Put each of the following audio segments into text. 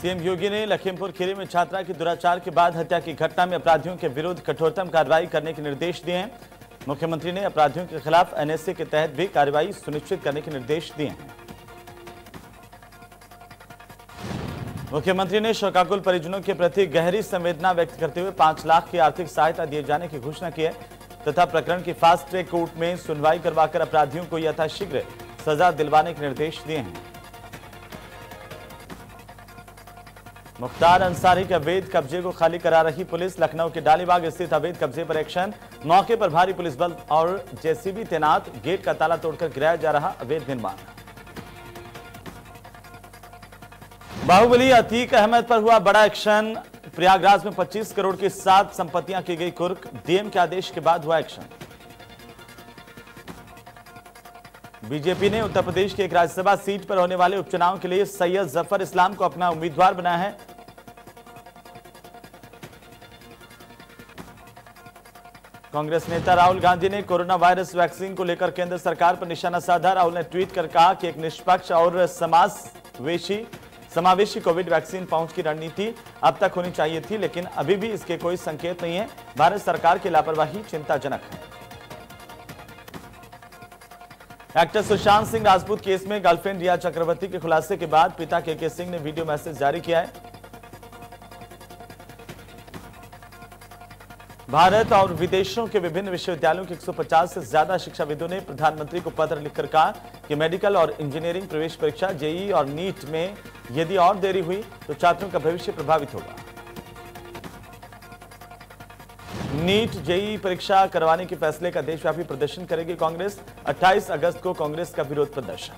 CM योगी ने लखीमपुर खीरी में छात्रा की दुराचार के बाद हत्या की घटना में अपराधियों के विरुद्ध कठोरतम कार्रवाई करने के निर्देश दिए हैं। मुख्यमंत्री ने अपराधियों के खिलाफ एनएसए के तहत भी कार्रवाई सुनिश्चित करने के निर्देश दिए हैं। मुख्यमंत्री ने शोकाकुल परिजनों के प्रति गहरी संवेदना व्यक्त करते हुए 5 लाख की आर्थिक सहायता दिए जाने की घोषणा की है तथा प्रकरण की फास्ट ट्रैक कोर्ट में सुनवाई करवाकर अपराधियों को यथाशीघ्र सजा दिलवाने के निर्देश दिए हैं। मुख्तार अंसारी के अवैध कब्जे को खाली करा रही पुलिस। लखनऊ के डालीबाग स्थित अवैध कब्जे पर एक्शन। मौके पर भारी पुलिस बल और जेसीबी तैनात। गेट का ताला तोड़कर गिराया जा रहा अवैध निर्माण। बाहुबली अतीक अहमद पर हुआ बड़ा एक्शन। प्रयागराज में 25 करोड़ की 7 संपत्तियां की गई कुर्क। डीएम के आदेश के बाद हुआ एक्शन। बीजेपी ने उत्तर प्रदेश की एक राज्यसभा सीट पर होने वाले उपचुनाव के लिए सैयद जफर इस्लाम को अपना उम्मीदवार बनाया है। कांग्रेस नेता राहुल गांधी ने कोरोना वायरस वैक्सीन को लेकर केंद्र सरकार पर निशाना साधा। राहुल ने ट्वीट कर कहा कि एक निष्पक्ष और समावेशी कोविड वैक्सीन पहुंच की रणनीति अब तक होनी चाहिए थी, लेकिन अभी भी इसके कोई संकेत नहीं है। भारत सरकार की लापरवाही चिंताजनक है। एक्टर सुशांत सिंह राजपूत केस में गर्लफ्रेंड रिया चक्रवर्ती के खुलासे के बाद पिता के सिंह ने वीडियो मैसेज जारी किया है। भारत और विदेशों के विभिन्न विश्वविद्यालयों के 150 से ज्यादा शिक्षाविदों ने प्रधानमंत्री को पत्र लिखकर कहा कि मेडिकल और इंजीनियरिंग प्रवेश परीक्षा जेईई और नीट में यदि और देरी हुई तो छात्रों का भविष्य प्रभावित होगा। नीट जेईई परीक्षा करवाने के फैसले का देशव्यापी प्रदर्शन करेगी कांग्रेस। 28 अगस्त को कांग्रेस का विरोध प्रदर्शन।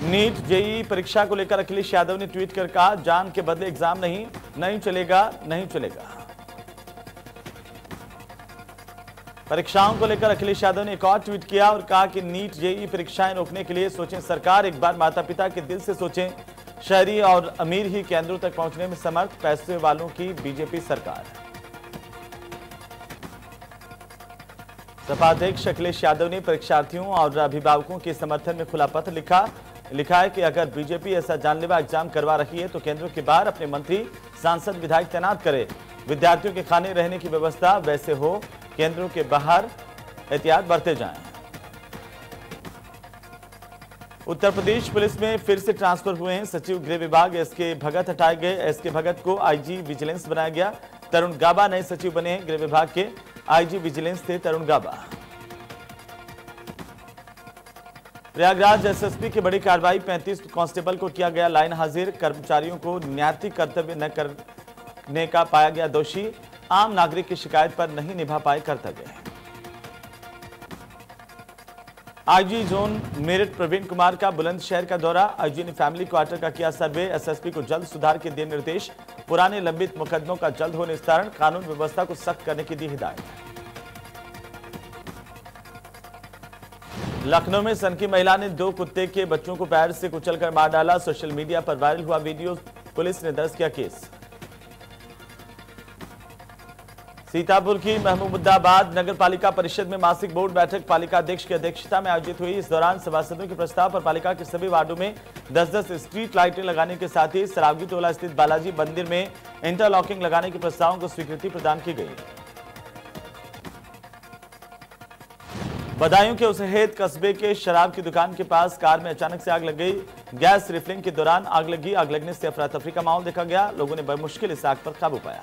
नीट जेईई परीक्षा को लेकर अखिलेश यादव ने ट्वीट कर कहा, जान के बदले एग्जाम नहीं चलेगा। परीक्षाओं को लेकर अखिलेश यादव ने एक और ट्वीट किया और कहा कि नीट जेईई परीक्षाएं रोकने के लिए सोचें सरकार, एक बार माता पिता के दिल से सोचें। शहरी और अमीर ही केंद्रों तक पहुंचने में समर्थ, पैसे वालों की बीजेपी सरकार। सपा अध्यक्ष अखिलेश यादव ने परीक्षार्थियों और अभिभावकों के समर्थन में खुला पत्र लिखा है कि अगर बीजेपी ऐसा जानलेवा एग्जाम करवा रही है तो केंद्रों के बाहर अपने मंत्री, सांसद, विधायक तैनात करे। विद्यार्थियों के खाने रहने की व्यवस्था वैसे हो, केंद्रों के बाहर एहतियात बरते जाएं। उत्तर प्रदेश पुलिस में फिर से ट्रांसफर हुए हैं सचिव गृह विभाग एसके भगत हटाए गए। एसके भगत को आईजी विजिलेंस बनाया गया। तरुण गाबा नए सचिव बने हैं। गृह विभाग के आईजी विजिलेंस थे तरुण गाबा। प्रयागराज एसएसपी की बड़ी कार्रवाई। 35 कांस्टेबल को किया गया लाइन हाजिर। कर्मचारियों को नैतिक कर्तव्य न करने का पाया गया दोषी। आम नागरिक की शिकायत पर नहीं निभा पाए कर्तव्य। आईजी जोन मेरठ प्रवीण कुमार का बुलंदशहर का दौरा। आईजी ने फैमिली क्वार्टर का किया सर्वे। एसएसपी को जल्द सुधार के दिए निर्देश। पुराने लंबित मुकदमों का जल्द हो निस्तारण। कानून व्यवस्था को सख्त करने की दी हिदायत। लखनऊ में सनकी महिला ने 2 कुत्ते के बच्चों को पैर से कुचलकर मार डाला। सोशल मीडिया पर वायरल हुआ वीडियो। पुलिस ने दर्ज किया केस। सीतापुर की महमूदाबाद नगर पालिका परिषद में मासिक बोर्ड बैठक पालिका अध्यक्ष की अध्यक्षता में आयोजित हुई। इस दौरान सभासदों के प्रस्ताव पर पालिका के सभी वार्डों में 10-10 स्ट्रीट लाइटें लगाने के साथ ही सरावगी टोला स्थित बालाजी मंदिर में इंटरलॉकिंग लगाने के प्रस्तावों को स्वीकृति प्रदान की गई। बदायूं के उसहेद कस्बे के शराब की दुकान के पास कार में अचानक से आग लग गई। गैस रिफिलिंग के दौरान आग लगी। आग लगने से अफरा तफरी का माहौल देखा गया। लोगों ने बमुश्किल इस आग पर काबू पाया।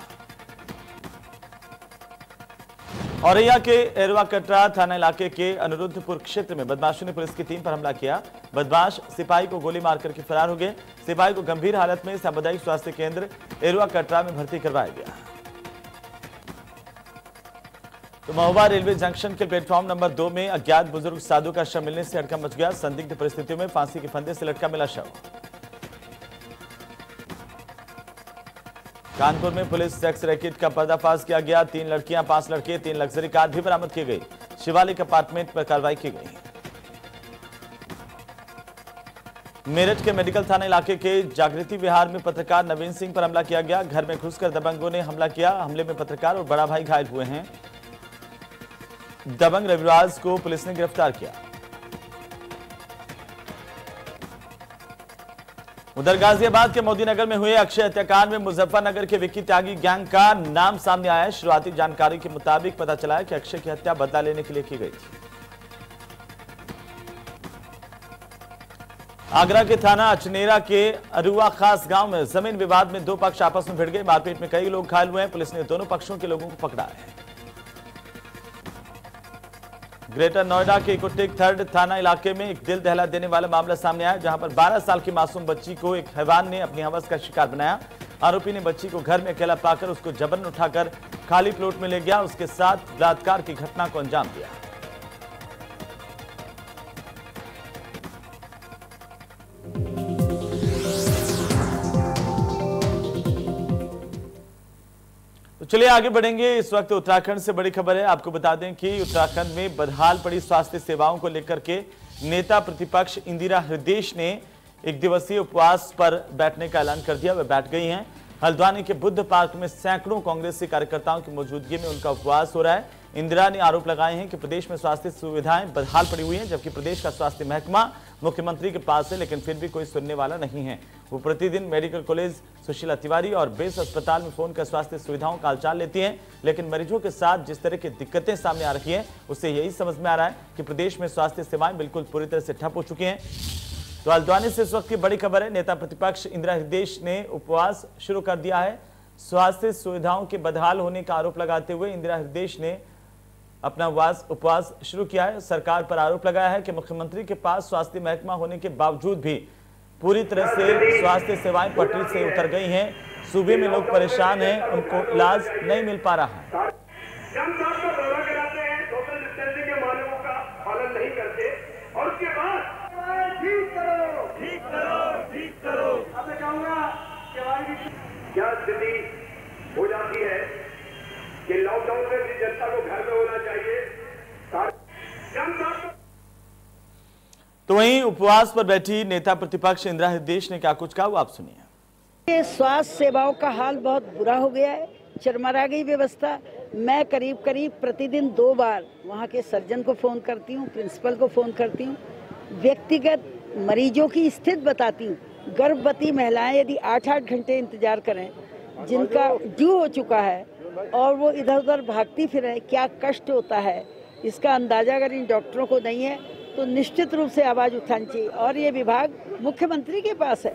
औरैया के एरवा कटरा थाना इलाके के अनिरुद्धपुर क्षेत्र में बदमाशों ने पुलिस की टीम पर हमला किया। बदमाश सिपाही को गोली मारकर के फरार हो गए। सिपाही को गंभीर हालत में सामुदायिक स्वास्थ्य केंद्र एरवा कटरा में भर्ती करवाया गया। तो महुआ रेलवे जंक्शन के प्लेटफॉर्म नंबर 2 में अज्ञात बुजुर्ग साधु का शव मिलने से हड़कंप मच गया। संदिग्ध परिस्थितियों में फांसी के फंदे से लटका मिला शव। कानपुर में पुलिस सेक्स रैकेट का पर्दाफाश किया गया। 3 लड़कियां, 5 लड़के, 3 लग्जरी कार भी बरामद की गई। शिवालिक अपार्टमेंट पर कार्रवाई की गई। मेरठ के मेडिकल थाना इलाके के जागृति विहार में पत्रकार नवीन सिंह पर हमला किया गया। घर में घुसकर दबंगों ने हमला किया। हमले में पत्रकार और बड़ा भाई घायल हुए हैं। दबंग रविराज को पुलिस ने गिरफ्तार किया। उधर गाजियाबाद के मोदीनगर में हुए अक्षय हत्याकांड में मुजफ्फरनगर के विक्की त्यागी गैंग का नाम सामने आया है। शुरुआती जानकारी के मुताबिक पता चला है कि अक्षय की हत्या बदला लेने के लिए की गई थी। आगरा के थाना अचनेरा के अरुआ खास गांव में जमीन विवाद में दो पक्ष आपस में भिड़ गए। मारपीट में कई लोग घायल हुए हैं। पुलिस ने दोनों पक्षों के लोगों को पकड़ा है। ग्रेटर नोएडा के कुट्टिक थर्ड थाना इलाके में एक दिल दहला देने वाला मामला सामने आया, जहां पर 12 साल की मासूम बच्ची को एक हैवान ने अपनी हवस का शिकार बनाया। आरोपी ने बच्ची को घर में अकेला पाकर उसको जबरन उठाकर खाली प्लॉट में ले गया। उसके साथ बलात्कार की घटना को अंजाम दिया। तो चलिए आगे बढ़ेंगे। इस वक्त उत्तराखंड से बड़ी खबर है। आपको बता दें कि उत्तराखंड में बदहाल पड़ी स्वास्थ्य सेवाओं को लेकर के नेता प्रतिपक्ष इंदिरा हृदयेश ने एक दिवसीय उपवास पर बैठने का ऐलान कर दिया। वे बैठ गई हैं। हल्द्वानी के बुद्ध पार्क में सैकड़ों कांग्रेसी कार्यकर्ताओं की मौजूदगी में उनका उपवास हो रहा है। इंदिरा ने आरोप लगाए हैं कि प्रदेश में स्वास्थ्य सुविधाएं बदहाल पड़ी हुई हैं, जबकि प्रदेश का स्वास्थ्य महकमा मुख्यमंत्री के पास है, लेकिन फिर भी कोई सुनने वाला नहीं है। वो प्रतिदिन मेडिकल कॉलेज सुशीला तिवारी और बेस अस्पताल में फोन कर स्वास्थ्य सुविधाओं का हालचाल लेती हैं, लेकिन मरीजों के साथ जिस तरह की दिक्कतें सामने आ रही हैं, उससे यही समझ में आ रहा है कि प्रदेश में स्वास्थ्य सेवाएं बिल्कुल पूरी तरह से ठप हो चुकी हैं। तो हल्द्वानी से इस वक्त की बड़ी खबर है। नेता प्रतिपक्ष इंदिरा हृदयेश ने उपवास शुरू कर दिया है। स्वास्थ्य सुविधाओं के बदहाल होने का आरोप लगाते हुए इंदिरा हृदयेश ने अपना उपवास शुरू किया है। सरकार पर आरोप लगाया है कि मुख्यमंत्री के पास स्वास्थ्य महकमा होने के बावजूद भी पूरी तरह से स्वास्थ्य सेवाएं पटरी से उतर गई हैं। सूबे में लोग परेशान हैं, उनको इलाज नहीं मिल पा रहा है। क्या स्थिति हो जाती है कि लॉकडाउन में भी जनता को घर में होना चाहिए। तो वहीं उपवास पर बैठी नेता प्रतिपक्ष इंदिरा हृदयेश ने क्या कुछ कहा, वो आप सुनिए। स्वास्थ्य सेवाओं का हाल बहुत बुरा हो गया है, चरमरा गई व्यवस्था। मैं करीब प्रतिदिन 2 बार वहाँ के सर्जन को फोन करती हूँ, प्रिंसिपल को फोन करती हूँ, व्यक्तिगत मरीजों की स्थिति बताती हूँ। गर्भवती महिलाएं यदि 8-8 घंटे इंतजार करें, जिनका ड्यू हो चुका है और वो इधर उधर भागती फिरें, क्या कष्ट होता है, इसका अंदाजा अगर इन डॉक्टरों को नहीं है तो निश्चित रूप से आवाज उठानी चाहिए। और ये विभाग मुख्यमंत्री के पास है।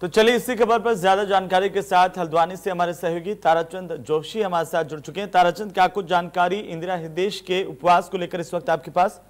तो चलिए इसी खबर पर ज्यादा जानकारी के साथ हल्द्वानी से हमारे सहयोगी ताराचंद जोशी हमारे साथ जुड़ चुके हैं। ताराचंद, क्या कुछ जानकारी इंदिरा हृदयेश के उपवास को लेकर इस वक्त आपके पास?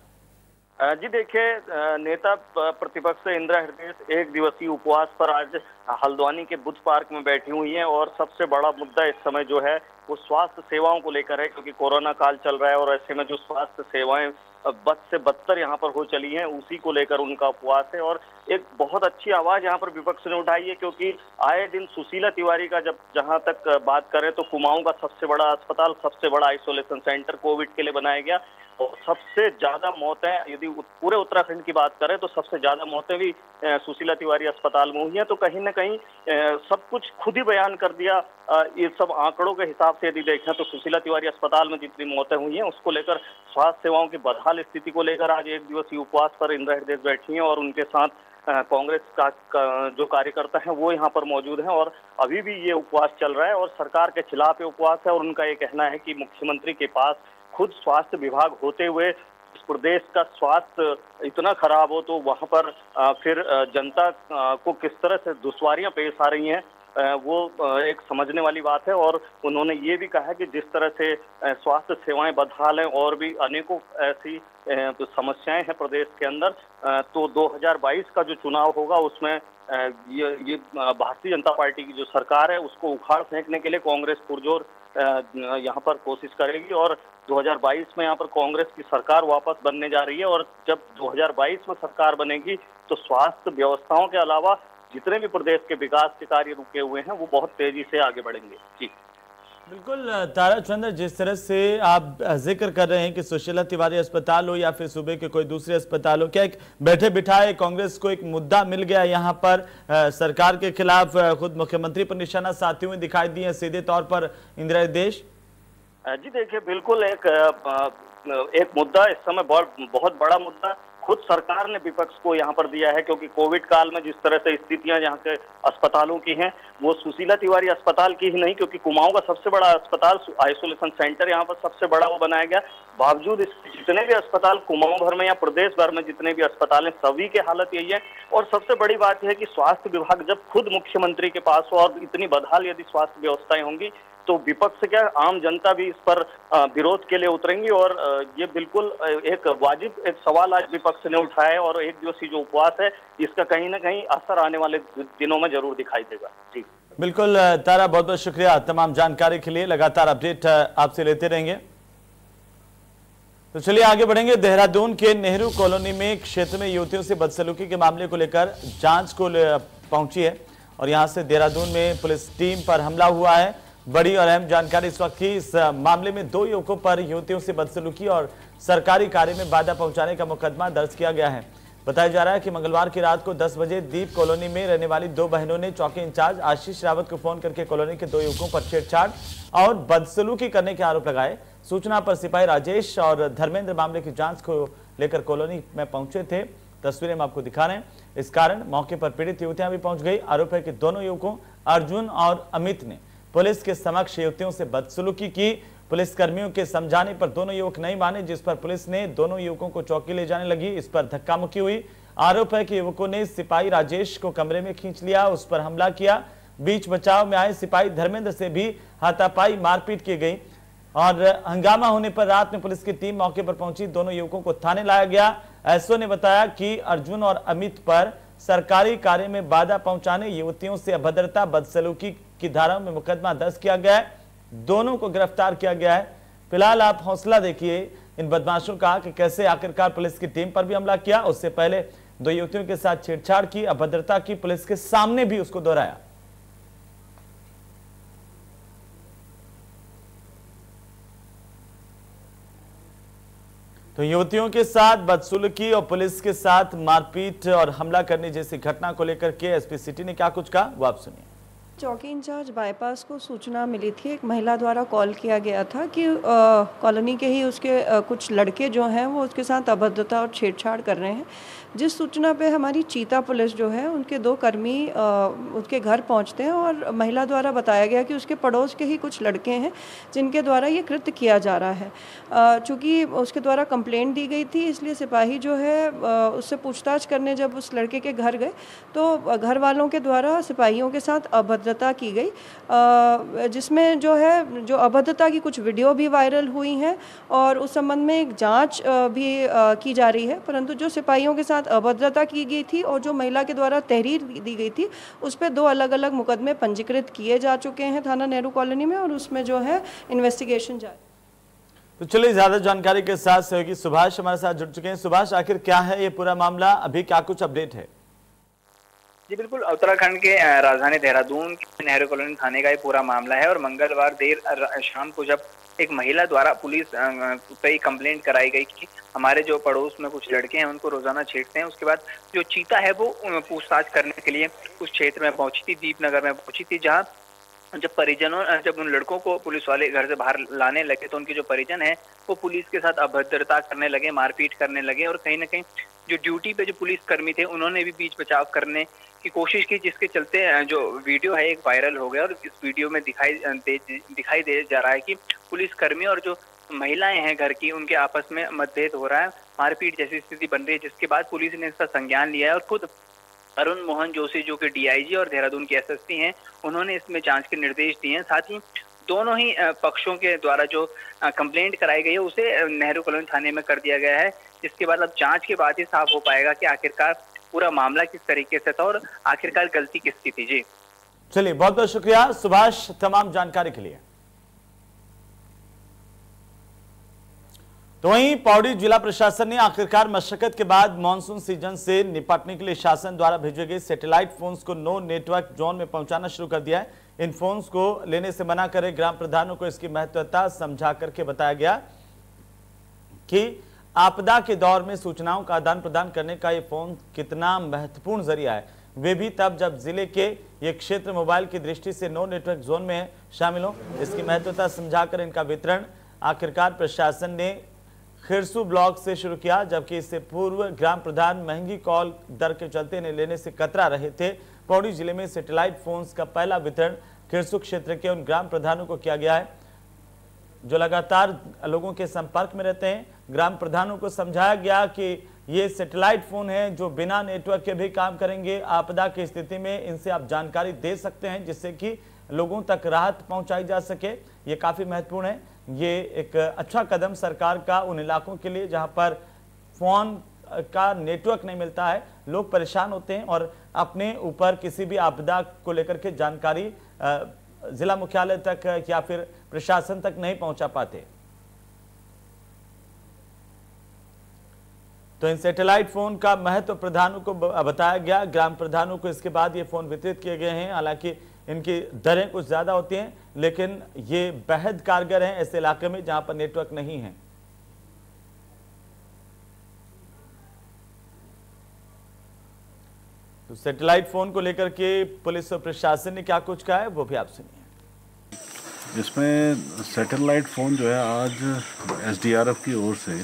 जी देखिए, नेता प्रतिपक्ष इंदिरा हृदयेश एक दिवसीय उपवास पर आज हल्द्वानी के बुद्ध पार्क में बैठी हुई हैं और सबसे बड़ा मुद्दा इस समय जो है वो स्वास्थ्य सेवाओं को लेकर है, क्योंकि कोरोना काल चल रहा है और ऐसे में जो स्वास्थ्य सेवाएं बद से बदतर यहाँ पर हो चली हैं, उसी को लेकर उनका उपवास है। और एक बहुत अच्छी आवाज यहाँ पर विपक्ष ने उठाई है, क्योंकि आए दिन सुशीला तिवारी का जहां तक बात करें तो कुमाऊं का सबसे बड़ा अस्पताल, सबसे बड़ा आइसोलेशन सेंटर कोविड के लिए बनाया गया और सबसे ज्यादा मौतें यदि पूरे उत्तराखंड की बात करें तो सबसे ज्यादा मौतें भी सुशीला तिवारी अस्पताल में हुई हैं। तो कहीं ना कहीं सब कुछ खुद ही बयान कर दिया। ये सब आंकड़ों के हिसाब से यदि देखें तो सुशीला तिवारी अस्पताल में जितनी मौतें हुई हैं उसको लेकर, स्वास्थ्य सेवाओं की बदहाल स्थिति को लेकर आज एक दिवसीय उपवास पर इंदिरा हृदयेश बैठी हैं और उनके साथ कांग्रेस का जो कार्यकर्ता हैं वो यहाँ पर मौजूद हैं और अभी भी ये उपवास चल रहा है और सरकार के खिलाफ ये उपवास है। और उनका ये कहना है कि मुख्यमंत्री के पास खुद स्वास्थ्य विभाग होते हुए इस प्रदेश का स्वास्थ्य इतना खराब हो तो वहां पर फिर जनता को किस तरह से दुश्वारियां पेश आ रही हैं, वो एक समझने वाली बात है। और उन्होंने ये भी कहा कि जिस तरह से स्वास्थ्य सेवाएं बदहाल हैं और भी अनेकों ऐसी समस्याएं हैं प्रदेश के अंदर, तो 2022 का जो चुनाव होगा उसमें ये भारतीय जनता पार्टी की जो सरकार है उसको उखाड़ फेंकने के लिए कांग्रेस पुरजोर यहाँ पर कोशिश करेगी और 2022 में यहाँ पर कांग्रेस की सरकार वापस बनने जा रही है। और जब 2022 में सरकार बनेगी तो स्वास्थ्य व्यवस्थाओं के अलावा जितने भी प्रदेश के विकास के कार्य रुके हुए हैं वो बहुत तेजी से आगे बढ़ेंगे। जी बिल्कुल ताराचंद, जिस तरह से आप जिक्र कर रहे हैं कि सुशीला तिवारी अस्पताल हो या फिर सूबे के कोई दूसरे अस्पताल हो, क्या एक बैठे बिठाए कांग्रेस को एक मुद्दा मिल गया यहाँ पर सरकार के खिलाफ? खुद मुख्यमंत्री पर निशाना साधते हुए दिखाई दिए सीधे तौर पर इंदिरा हृदयेश। जी देखिए, बिल्कुल एक मुद्दा इस समय बहुत बड़ा मुद्दा खुद सरकार ने विपक्ष को यहाँ पर दिया है, क्योंकि कोविड काल में जिस तरह से स्थितियां यहाँ के अस्पतालों की हैं, वो सुशीला तिवारी अस्पताल की ही नहीं, क्योंकि कुमाऊं का सबसे बड़ा अस्पताल आइसोलेशन सेंटर यहाँ पर सबसे बड़ा वो बनाया गया, बावजूद इसके जितने भी अस्पताल कुमाऊं भर में या प्रदेश भर में जितने भी अस्पताल हैं, सभी की हालत यही है। और सबसे बड़ी बात यह है कि स्वास्थ्य विभाग जब खुद मुख्यमंत्री के पास हो और इतनी बदहाल यदि स्वास्थ्य व्यवस्थाएं होंगी, तो विपक्ष क्या आम जनता भी इस पर विरोध के लिए उतरेंगी। और ये बिल्कुल एक वाजिब एक सवाल आज विपक्ष ने उठाया है, और एक दिवसीय जो उपवास है इसका कहीं ना कहीं असर आने वाले दिनों में जरूर दिखाई देगा। जी बिल्कुल तारा, बहुत बहुत शुक्रिया तमाम जानकारी के लिए। लगातार अपडेट आपसे लेते रहेंगे। तो चलिए आगे बढ़ेंगे। देहरादून के नेहरू कॉलोनी में क्षेत्र में युवतियों से बदसलूकी के मामले को लेकर जांच को पहुंची है, और यहां से देहरादून में पुलिस टीम पर हमला हुआ है। बड़ी और अहम जानकारी इस वक्त की। इस मामले में 2 युवकों पर युवतियों से बदसलूकी और सरकारी कार्य में बाधा पहुंचाने का मुकदमा दर्ज किया गया है। बताया जा रहा है कि मंगलवार की रात को 10 बजे दीप कॉलोनी में रहने वाली 2 बहनों ने चौकी इंचार्ज आशीष रावत को फोन करके कॉलोनी के 2 युवकों पर छेड़छाड़ और बदसलूकी करने के आरोप लगाए। सूचना पर सिपाही राजेश और धर्मेंद्र मामले की जांच को लेकर कॉलोनी में पहुंचे थे। तस्वीरें हम आपको दिखा रहे हैं। इस कारण मौके पर पीड़ित युवतियां भी पहुंच गई। आरोप है कि दोनों युवकों अर्जुन और अमित ने पुलिस के समक्ष युवतियों से बदसलूकी की। पुलिस कर्मियों के समझाने पर दोनों युवक नहीं माने, जिस पर पुलिस ने दोनों युवकों को चौकी ले जाने लगी। इस पर धक्का मुक्की हुई। आरोप है कि युवकों ने सिपाही राजेश को कमरे में खींच लिया, उस पर हमला किया। बीच बचाव में आए सिपाही धर्मेंद्र से भी हाथापाई मारपीट की गई, और हंगामा होने पर रात में पुलिस की टीम मौके पर पहुंची। दोनों युवकों को थाने लाया गया। एसओ ने बताया कि अर्जुन और अमित पर सरकारी कार्य में बाधा पहुंचाने, युवतियों से अभद्रता, बदसलूकी की धाराओं में मुकदमा दर्ज किया गया है। दोनों को गिरफ्तार किया गया है। फिलहाल आप हौसला देखिए इन बदमाशों का कि कैसे आखिरकार पुलिस की टीम पर भी हमला किया। उससे पहले 2 युवतियों के साथ छेड़छाड़ की, अभद्रता की, पुलिस के सामने भी उसको दोहराया। तो युवतियों के साथ बदसलूकी और पुलिस के साथ मारपीट और हमला करने जैसी घटना को लेकर के एसपी सिटी ने क्या कुछ कहा, वो आप सुनिए। चौकी इंचार्ज बाईपास को सूचना मिली थी, एक महिला द्वारा कॉल किया गया था कि कॉलोनी के ही उसके कुछ लड़के जो हैं वो उसके साथ अभद्रता और छेड़छाड़ कर रहे हैं। जिस सूचना पे हमारी चीता पुलिस जो है उनके 2 कर्मी उसके घर पहुंचते हैं, और महिला द्वारा बताया गया कि उसके पड़ोस के ही कुछ लड़के हैं जिनके द्वारा ये कृत्य किया जा रहा है। चूँकि उसके द्वारा कंप्लेंट दी गई थी, इसलिए सिपाही जो है उससे पूछताछ करने जब उस लड़के के घर गए तो घर वालों के द्वारा सिपाहियों के साथ अभद्रता की गई, जिसमें जो है जो अभद्रता की कुछ वीडियो भी वायरल हुई हैं, और उस संबंध में एक जांच भी की जा रही है। परंतु जो सिपाहियों के साथ अभद्रता की गई थी और जो महिला के द्वारा तहरीर दी गई थी, उस पर 2 अलग-अलग मुकदमे पंजीकृत किए जा चुके हैं थाना नेहरू कॉलोनी में, और उसमें जो है इन्वेस्टिगेशन जारी। तो चलिए ज्यादा जानकारी के साथ सहयोगी सुभाष हमारे साथ जुड़ चुके हैं। सुभाष, आखिर क्या है ये पूरा मामला, अभी क्या कुछ अपडेट है? जी बिल्कुल, उत्तराखंड के राजधानी देहरादून के नेहरू कॉलोनी थाने का ये पूरा मामला है। और मंगलवार देर शाम को जब एक महिला द्वारा पुलिस पे कंप्लेंट कराई गई कि हमारे जो पड़ोस में कुछ लड़के हैं उनको रोजाना छेड़ते हैं, उसके बाद जो चीता है वो पूछताछ करने के लिए उस क्षेत्र में पहुंची थी, दीपनगर में पहुंची थी, जहां जब उन लड़कों को पुलिस वाले घर से बाहर लाने लगे तो उनके जो परिजन है वो पुलिस के साथ अभद्रता करने लगे, मारपीट करने लगे, और कहीं ना कहीं जो ड्यूटी पे जो पुलिस कर्मी थे उन्होंने भी बीच बचाव करने की कोशिश की, जिसके चलते जो वीडियो है एक वायरल हो गया। और इस वीडियो में दिखाई दे जा रहा है कि पुलिस कर्मी और जो महिलाएं हैं घर की, उनके आपस में मतभेद हो रहा है, मारपीट जैसी स्थिति बन रही है, जिसके बाद पुलिस ने इसका संज्ञान लिया है। और खुद अरुण मोहन जोशी जो कि डीआईजी और देहरादून के एसएसपी हैं, उन्होंने इसमें जांच के निर्देश दिए हैं। साथ ही दोनों ही पक्षों के द्वारा जो कंप्लेंट कराई गई है उसे नेहरू कॉलोनी थाने में कर दिया गया है, जिसके बाद अब जांच के बाद ही साफ हो पाएगा कि आखिरकार पूरा मामला किस तरीके से था और आखिरकार गलती किसकी थी। जी चलिए, बहुत बहुत शुक्रिया सुभाष तमाम जानकारी के लिए। तो वहीं पौड़ी जिला प्रशासन ने आखिरकार मशक्कत के बाद मानसून सीजन से निपटने के लिए शासन द्वारा भेजे गए सैटेलाइट फोन्स को नो नेटवर्क जोन में पहुंचाना शुरू कर दिया है। इन फोन्स को लेने से मना करे ग्राम प्रधानों को इसकी महत्वता समझा करके बताया गया कि आपदा के दौर में सूचनाओं का आदान प्रदान करने का ये फोन कितना महत्वपूर्ण जरिया है, वे भी तब जब जिले के ये क्षेत्र मोबाइल की दृष्टि से नो नेटवर्क जोन में शामिल हो। इसकी महत्वता समझाकर इनका वितरण आखिरकार प्रशासन ने खिरसू ब्लॉक से शुरू किया, जबकि इससे पूर्व ग्राम प्रधान महंगी कॉल दर के चलते इन्हें लेने से कतरा रहे थे। पौड़ी जिले में सैटेलाइट फोन्स का पहला वितरण खिरसू क्षेत्र के उन ग्राम प्रधानों को किया गया है जो लगातार लोगों के संपर्क में रहते हैं। ग्राम प्रधानों को समझाया गया कि ये सैटेलाइट फोन है जो बिना नेटवर्क के भी काम करेंगे। आपदा की स्थिति में इनसे आप जानकारी दे सकते हैं जिससे कि लोगों तक राहत पहुंचाई जा सके। ये काफी महत्वपूर्ण है। ये एक अच्छा कदम सरकार का उन इलाकों के लिए जहां पर फोन का नेटवर्क नहीं मिलता है, लोग परेशान होते हैं और अपने ऊपर किसी भी आपदा को लेकर के जानकारी जिला मुख्यालय तक या फिर प्रशासन तक नहीं पहुंचा पाते। तो इन सैटेलाइट फोन का महत्व प्रधानों को बताया गया, ग्राम प्रधानों को। इसके बाद ये फोन वितरित किए गए हैं। हालांकि इनकी दरें कुछ ज्यादा होती हैं, लेकिन ये बेहद कारगर हैं ऐसे इलाके में जहां पर नेटवर्क नहीं है। तो सैटेलाइट फोन को लेकर के पुलिस और प्रशासन ने क्या कुछ कहा है वो भी आप सुनिए। इसमें सैटेलाइट फ़ोन जो है आज एसडीआरएफ की ओर से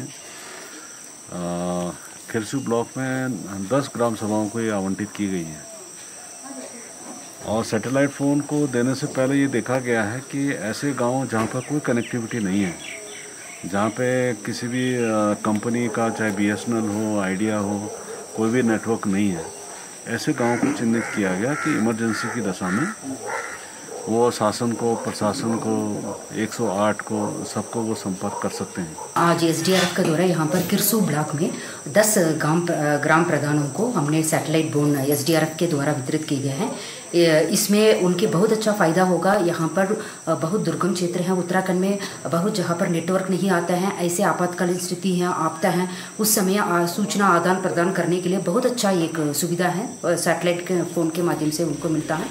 खिरसू ब्लॉक में 10 ग्राम सभाओं को ये आवंटित की गई हैं। और सैटेलाइट फ़ोन को देने से पहले ये देखा गया है कि ऐसे गांव जहां पर कोई कनेक्टिविटी नहीं है, जहां पे किसी भी कंपनी का चाहे बीएसएनएल हो, आइडिया हो, कोई भी नेटवर्क नहीं है, ऐसे गांव को चिन्हित किया गया कि इमरजेंसी की दशा में वो शासन को, प्रशासन को, 108 को, सबको वो संपर्क कर सकते हैं। आज एसडीआरएफ का दौरा यहाँ पर किरसू ब्लॉक में 10 ग्राम प्रधानों को हमने सैटेलाइट फोन एसडीआरएफ के द्वारा वितरित किए गए हैं। इसमें उनके बहुत अच्छा फ़ायदा होगा। यहाँ पर बहुत दुर्गम क्षेत्र हैं उत्तराखंड में, बहुत जहाँ पर नेटवर्क नहीं आता है, ऐसे आपातकालीन स्थिति है, आपदा है, उस समय सूचना आदान प्रदान करने के लिए बहुत अच्छा एक सुविधा है, सैटेलाइट फ़ोन के माध्यम से उनको मिलता है।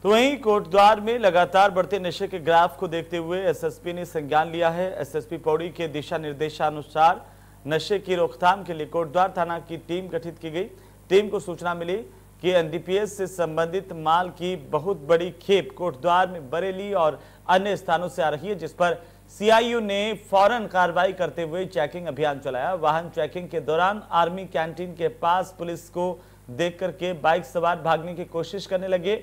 तो वहीं कोटद्वार में लगातार बढ़ते नशे के ग्राफ को देखते हुए एसएसपी ने संज्ञान लिया है। एसएसपी पौड़ी के दिशा निर्देशानुसार नशे की रोकथाम के लिए कोटद्वार थाना की टीम गठित की गई। टीम को सूचना मिली कि एनडीपीएस से संबंधित माल की बहुत बड़ी खेप कोटद्वार में बरेली और अन्य स्थानों से आ रही है, जिस पर सीआईयू ने फौरन कार्रवाई करते हुए चेकिंग अभियान चलाया। वाहन चेकिंग के दौरान आर्मी कैंटीन के पास पुलिस को देख करके बाइक सवार भागने की कोशिश करने लगे।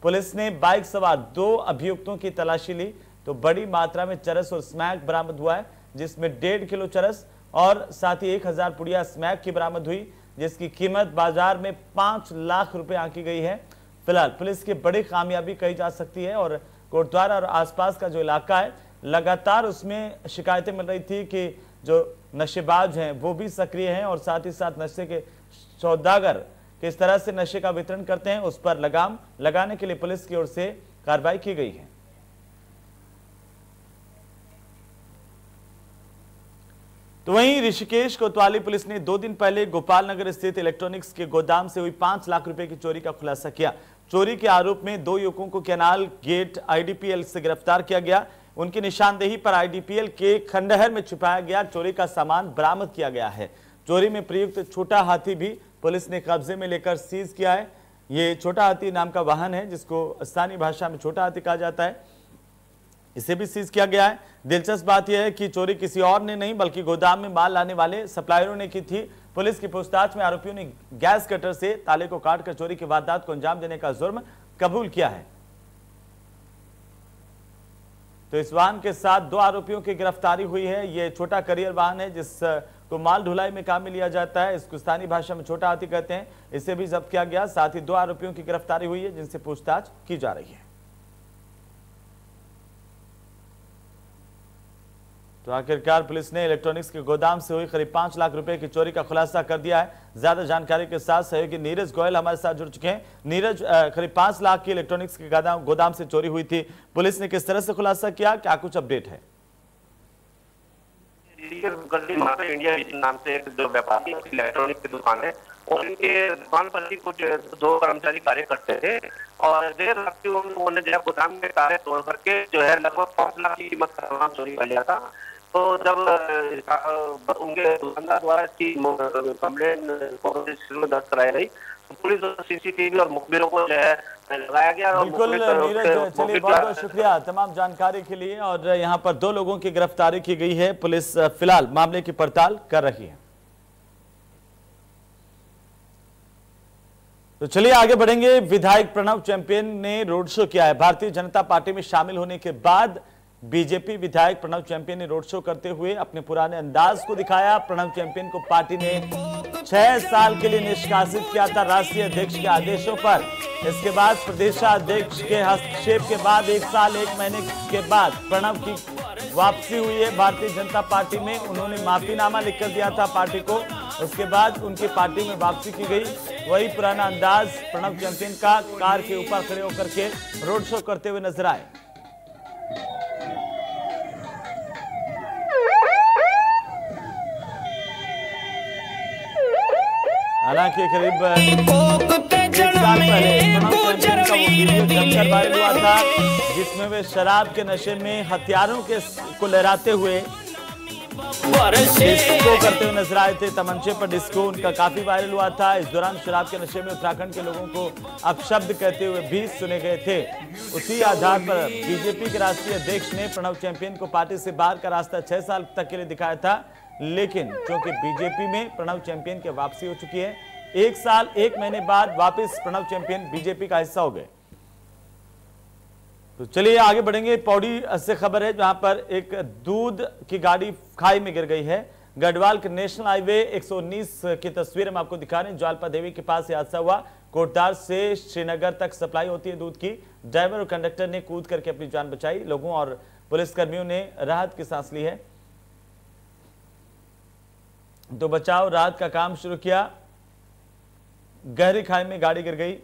पुलिस ने बाइक सवार 2 अभियुक्तों की तलाशी ली तो बड़ी मात्रा में चरस और स्मैक बरामद हुआ है, जिसमें 1.5 किलो चरस और साथ ही 1000 पुड़िया स्मैक की बरामद हुई, जिसकी कीमत बाजार में 5 लाख रुपए आंकी गई है। फिलहाल पुलिस की बड़ी कामयाबी कही जा सकती है और कोटद्वार और आसपास का जो इलाका है लगातार उसमें शिकायतें मिल रही थी कि जो नशेबाज हैं वो भी सक्रिय हैं और साथ ही साथ नशे के सौदागर किस तरह से नशे का वितरण करते हैं उस पर लगाम लगाने के लिए पुलिस की ओर से कार्रवाई की गई है। तो वहीं ऋषिकेश कोतवाली पुलिस ने 2 दिन पहले गोपाल नगर स्थित इलेक्ट्रॉनिक्स के गोदाम से हुई 5 लाख रुपए की चोरी का खुलासा किया। चोरी के आरोप में 2 युवकों को कैनाल गेट आईडीपीएल से गिरफ्तार किया गया। उनकी निशानदेही पर आईडीपीएल के खंडहर में छुपाया गया चोरी का सामान बरामद किया गया है। चोरी में प्रयुक्त छोटा हाथी भी पुलिस ने कब्जे में लेकर सीज किया है। ये छोटा हाथी नाम का वाहन है जिसको स्थानीय भाषा में छोटा हाथी कहा जाता है, इसे भी सीज किया गया है। दिलचस्प बात यह है कि चोरी किसी और ने नहीं बल्कि गोदाम में माल लाने वाले सप्लायरों ने की थी। पुलिस की पूछताछ में आरोपियों ने गैस कटर से ताले को काटकर चोरी की वारदात को अंजाम देने का जुर्म कबूल किया है। तो इस वाहन के साथ 2 आरोपियों की गिरफ्तारी हुई है। यह छोटा करियर वाहन है जिसको माल ढुलाई में काम में लिया जाता है, इसको स्थानीय भाषा में छोटा हाथी कहते हैं। इसे भी जब्त किया गया। साथ ही 2 आरोपियों की गिरफ्तारी हुई है जिनसे पूछताछ की जा रही है। तो आखिरकार पुलिस ने इलेक्ट्रॉनिक्स के गोदाम से हुई करीब 5 लाख रुपए की चोरी का खुलासा कर दिया है। ज्यादा जानकारी के साथ सहयोगी नीरज गोयल हमारे साथ जुड़ चुके हैं। नीरज, करीब 5 लाख की इलेक्ट्रॉनिक्स के गोदाम से चोरी हुई थी, पुलिस ने किस तरह से खुलासा किया, क्या कुछ अपडेट है? इंडिया नाम से जो व्यापारी इलेक्ट्रॉनिक की दुकान है और इनके दुकान पर ही कुछ 2 कर्मचारी कार्य करते थे और देर रात को उन्होंने जो गोदाम में कार्य तोड़ करके जो है लगभग 5 लाख की कीमत का सामान चोरी कर लिया था। तो जब उनके दुकानदार द्वारा इसकी कंप्लेंट दर्ज कराई गई पुलिस सीसीटीवी और मुखबिरों को जो है लगाया गया। बिल्कुल नीरज, चलिए बहुत बहुत शुक्रिया तमाम जानकारी के लिए। और यहाँ पर 2 लोगों की गिरफ्तारी की गई है। पुलिस फिलहाल मामले की पड़ताल कर रही है। तो चलिए आगे बढ़ेंगे। विधायक प्रणव चैंपियन ने रोड शो किया है। भारतीय जनता पार्टी में शामिल होने के बाद बीजेपी विधायक प्रणव चैंपियन ने रोड शो करते हुए अपने पुराने अंदाज को दिखाया। प्रणव चैंपियन को पार्टी ने 6 साल के लिए निष्कासित किया था राष्ट्रीय अध्यक्ष के आदेशों पर। इसके बाद प्रदेशाध्यक्ष के हस्तक्षेप के बाद 1 साल 1 महीने के बाद प्रणव की वापसी हुई है भारतीय जनता पार्टी में। उन्होंने माफीनामा लिखकर दिया था पार्टी को, उसके बाद उनकी पार्टी में वापसी की गई। वही पुराना अंदाज प्रणव चैंपियन का कार के ऊपर खड़े होकर के रोड शो करते हुए नजर आए। हालांकि करीब 1 साल पहले प्रणव चैंपियन का वो वीडियो जमकर वायरल हुआ था जिसमें वे शराब के नशे में हथियारों को लहराते हुए डिस्को करते हुए नजर आए थे। तमंचे पर डिस्को उनका काफी वायरल हुआ था। इस दौरान शराब के नशे में उत्तराखंड के लोगों को अपशब्द कहते हुए भी सुने गए थे। उसी आधार पर बीजेपी के राष्ट्रीय अध्यक्ष ने प्रणव चैंपियन को पार्टी से बाहर का रास्ता 6 साल तक के लिए दिखाया था, लेकिन क्योंकि बीजेपी में प्रणव चैंपियन की वापसी हो चुकी है, 1 साल 1 महीने बाद वापस प्रणव चैंपियन बीजेपी का हिस्सा हो गए। तो चलिए आगे बढ़ेंगे। पौड़ी से खबर है जहां पर एक दूध की गाड़ी खाई में गिर गई है। गढ़वाल के नेशनल हाईवे 119 की तस्वीर हम आपको दिखा रहे हैं। ज्वालपा देवी के पास हादसा हुआ। कोटद्वार से श्रीनगर तक सप्लाई होती है दूध की। ड्राइवर और कंडक्टर ने कूद करके अपनी जान बचाई। लोगों और पुलिसकर्मियों ने राहत की सांस ली है। तो बचाव राहत का काम शुरू किया। गहरी खाई में गाड़ी गिर गई।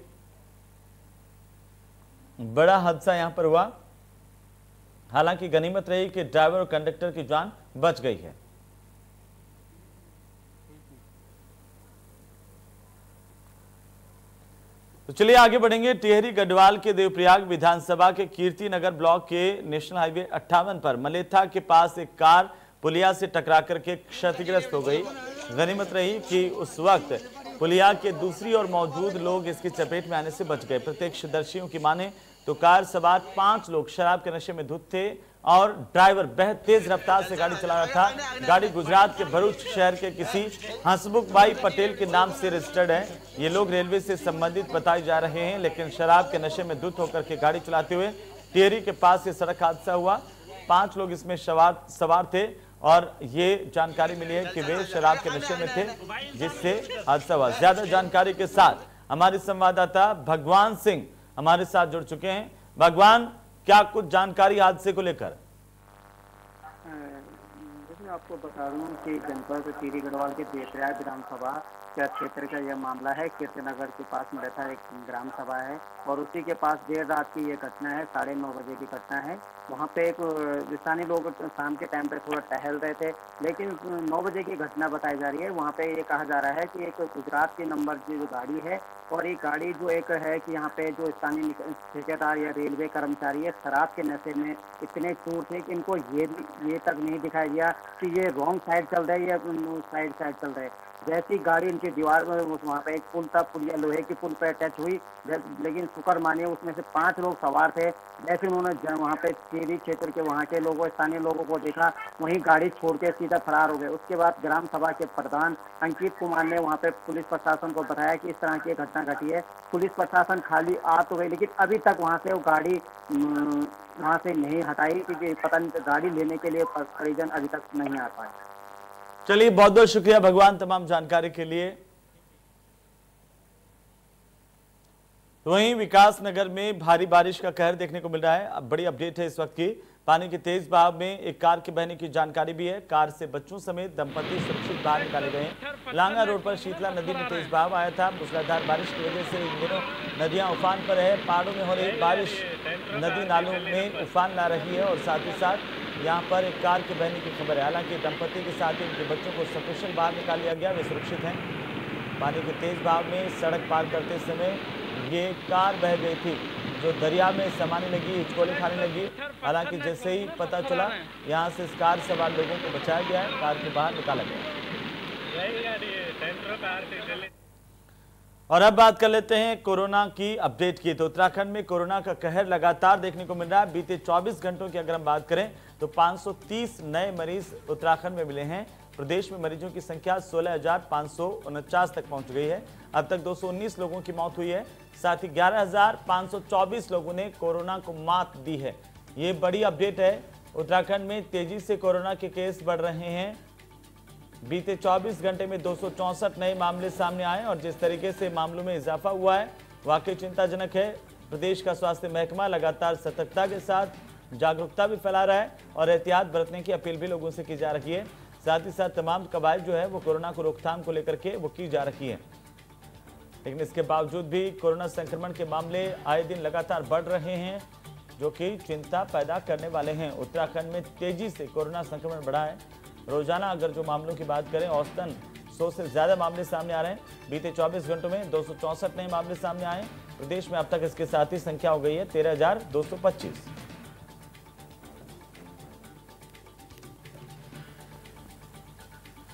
बड़ा हादसा यहां पर हुआ। हालांकि गनीमत रही कि ड्राइवर और कंडक्टर की जान बच गई है। तो चलिए आगे बढ़ेंगे। टिहरी गढ़वाल के देवप्रयाग विधानसभा के कीर्ति नगर ब्लॉक के नेशनल हाईवे 58 पर मलेथा के पास एक कार पुलिया से टकरा करके क्षतिग्रस्त हो गई। गनीमत रही कि उस वक्त पुलिया के दूसरी ओर मौजूद लोग इसकी चपेट में आने से बच गए। प्रत्यक्षदर्शियों की माने तो कार सवार 5 लोग शराब के नशे में धुत थे और ड्राइवर बेहद तेज रफ्तार से गाड़ी चला रहा था। गाड़ी गुजरात के भरूच शहर के किसी हंसमुख भाई पटेल के नाम से रजिस्टर्ड है। ये लोग रेलवे से संबंधित बताए जा रहे हैं, लेकिन शराब के नशे में धुत होकर के गाड़ी चलाते हुए टिहरी के पास ये सड़क हादसा हुआ। 5 लोग इसमें सवार थे और ये जानकारी मिली है कि वे शराब के नशे में थे, जिससे हादसा हुआ। ज्यादा जानकारी के साथ हमारे संवाददाता भगवान सिंह हमारे साथ जुड़ चुके हैं। भगवान, क्या कुछ जानकारी हादसे को लेकर? मैं आपको बता दूं कि जनपद टिहरी गढ़वाल के देवप्रयाग विधानसभा का क्षेत्र का यह मामला है। कीर्तिनगर के पास मलेथा एक ग्राम सभा है और उसी के पास देर रात की ये घटना है। 9:30 बजे की घटना है। वहाँ पे एक स्थानीय लोग शाम के टाइम पे थोड़ा टहल रहे थे, लेकिन 9 बजे की घटना बताई जा रही है। वहाँ पे ये कहा जा रहा है कि एक गुजरात की नंबर की जो गाड़ी है और ये गाड़ी जो एक है कि यहाँ पे जो स्थानीय ठेकेदार या रेलवे कर्मचारी है, शराब के नशे में इतने चूर थे कि इनको ये तक नहीं दिखाई दिया कि ये रॉन्ग साइड चल रहे या साइड चल रहे। जैसी गाड़ी इनकी दीवार में वहाँ पे एक पुल था, पुलिया लोहे की पुल पे टच हुई, लेकिन शुक्र मानिए उसमें से 5 लोग सवार थे। जैसे उन्होंने वहाँ पे टिहरी क्षेत्र के वहाँ के लोगों स्थानीय लोगों को देखा, वहीं गाड़ी छोड़ के सीधा फरार हो गए। उसके बाद ग्राम सभा के प्रधान अंकित कुमार ने वहाँ पे पुलिस प्रशासन को बताया कि इस तरह की घटना घटी है। पुलिस प्रशासन खाली आ तो गई, लेकिन अभी तक वहाँ से वो गाड़ी वहाँ से नहीं हटाई, क्योंकि पता नहीं गाड़ी लेने के लिए परिजन अभी तक नहीं आ पाए। चलिए बहुत बहुत शुक्रिया भगवान तमाम जानकारी के लिए। वहीं विकास नगर में भारी बारिश का कहर देखने को मिल रहा है। अब बड़ी अपडेट है इस वक्त की। पानी के तेज बहाव में एक कार के बहने की जानकारी भी है। कार से बच्चों समेत दंपति सुरक्षित बाहर निकाले गए। लांगा रोड पर शीतला नदी में तेज बहाव आया था। मूसलाधार बारिश की वजह से इन दिनों नदियां उफान पर है। पहाड़ों में हो रही बारिश नदी नालों में उफान ला रही है और साथ ही साथ यहाँ पर एक कार के बहने की खबर है। हालांकि दंपति के साथ ही उनके बच्चों को सकुशल बाहर निकाल लिया गया, वे सुरक्षित हैं। पानी के तेज बहाव में सड़क पार करते समय ये कार बह गई थी जो दरिया में समाने लगी, हिचकोले खाने लगी। हालांकि जैसे ही पता चला यहाँ से इस कार सवार लोगों को बचाया गया है, कार के बाहर निकाला गया। और अब बात कर लेते हैं कोरोना की अपडेट की। तो उत्तराखंड में कोरोना का कहर लगातार देखने को मिल रहा है। बीते 24 घंटों की अगर हम बात करें तो 530 नए मरीज उत्तराखंड में मिले हैं। प्रदेश में मरीजों की संख्या 16,549 तक पहुंच गई है। अब तक 219 लोगों की मौत हुई है। साथ ही 11,524 लोगों ने कोरोना को मात दी है। ये बड़ी अपडेट है। उत्तराखंड में तेजी से कोरोना के केस बढ़ रहे हैं। बीते 24 घंटे में 264 नए मामले सामने आए और जिस तरीके से मामलों में इजाफा हुआ है वाकई चिंताजनक है। प्रदेश का स्वास्थ्य महकमा लगातार सतर्कता के साथ जागरूकता भी फैला रहा है और एहतियात बरतने की अपील भी लोगों से की जा रही है। साथ ही साथ तमाम कवायद जो है वो कोरोना को रोकथाम को लेकर के वो की जा रही है। लेकिन इसके बावजूद भी कोरोना संक्रमण के मामले आए दिन लगातार बढ़ रहे हैं, जो कि चिंता पैदा करने वाले हैं। उत्तराखंड में तेजी से कोरोना संक्रमण बढ़ा है। रोजाना अगर जो मामलों की बात करें औसतन 100 से ज्यादा मामले सामने आ रहे हैं। बीते 24 घंटों में 264 नए मामले सामने आए। प्रदेश में अब तक इसके साथ ही संख्या हो गई है 13,225।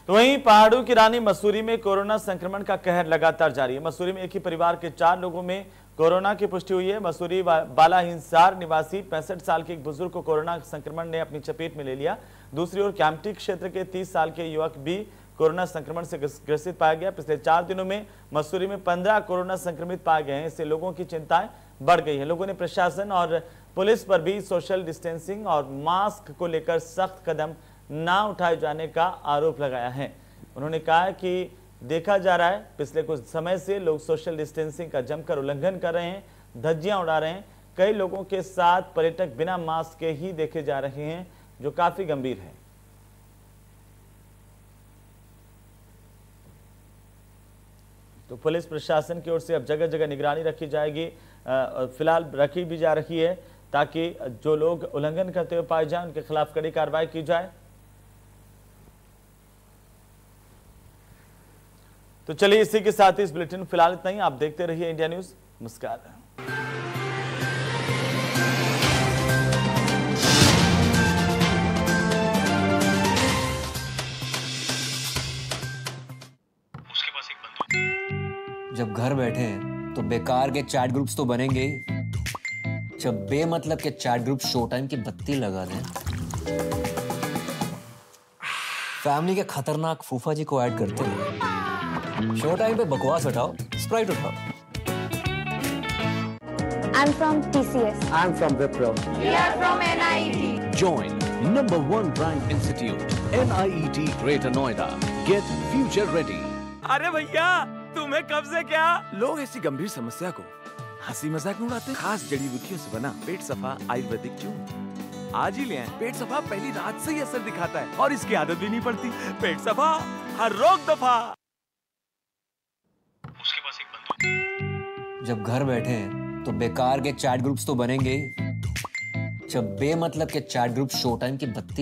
तो वहीं पहाड़ों की रानी मसूरी में कोरोना संक्रमण का कहर लगातार जारी है। मसूरी में एक ही परिवार के 4 लोगों में कोरोना की पुष्टि हुई है। मसूरी बाला हिंसार निवासी 65 साल के एक बुजुर्ग को कोरोना संक्रमण ने अपनी चपेट में ले लिया। दूसरी ओर कैंपटी क्षेत्र के 30 साल के युवक भी कोरोना संक्रमण से ग्रसित पाया गया। पिछले 4 दिनों में मसूरी में 15 कोरोना संक्रमित पाए गए हैं। इससे लोगों की चिंताएं बढ़ गई है। लोगों ने प्रशासन और पुलिस पर भी सोशल डिस्टेंसिंग और मास्क को लेकर सख्त कदम ना उठाए जाने का आरोप लगाया है। उन्होंने कहा कि देखा जा रहा है पिछले कुछ समय से लोग सोशल डिस्टेंसिंग का जमकर उल्लंघन कर रहे हैं, धज्जियां उड़ा रहे हैं। कई लोगों के साथ पर्यटक बिना मास्क के ही देखे जा रहे हैं, जो काफी गंभीर है। तो पुलिस प्रशासन की ओर से अब जगह जगह निगरानी रखी जाएगी, फिलहाल रखी भी जा रही है, ताकि जो लोग उल्लंघन करते हुए पाए जाए उनके खिलाफ कड़ी कार्रवाई की जाए। तो चलिए इसी के साथ ही इस बुलेटिन फिलहाल इतना ही। आप देखते रहिए इंडिया न्यूज। नमस्कार। जब घर बैठे हैं तो बेकार के चैट ग्रुप्स तो बनेंगे ही। जब बेमतलब के चैट ग्रुप शो टाइम की बत्ती लगा दें, फैमिली के खतरनाक फूफा जी को ऐड करते हैं। शो टाइम पे बकवास हटाओ, स्प्राइट उठाओ। I'm from TCS. I'm from Wipro. We are from NIET. Join #1 ranked institute, NIET Greater Noida. Get future ready. अरे भैया, तुम्हें कब से क्या? लोग ऐसी गंभीर समस्या को हंसी मजाक में उड़ाते हैं। खास जड़ी बूटियों से बना पेट सफा आयुर्वेदिक चूर्ण आज ही ले आए। पेट सफा पहली रात से ही असर दिखाता है और इसकी आदत भी नहीं पड़ती। पेट सफा, हर रोग दफा। उसके पास एक बंदूक। जब घर बैठे हैं तो बेकार के चैट ग्रुप्स तो बनेंगे ही। जब बेमतलब के चैट ग्रुप शो टाइम की बत्ती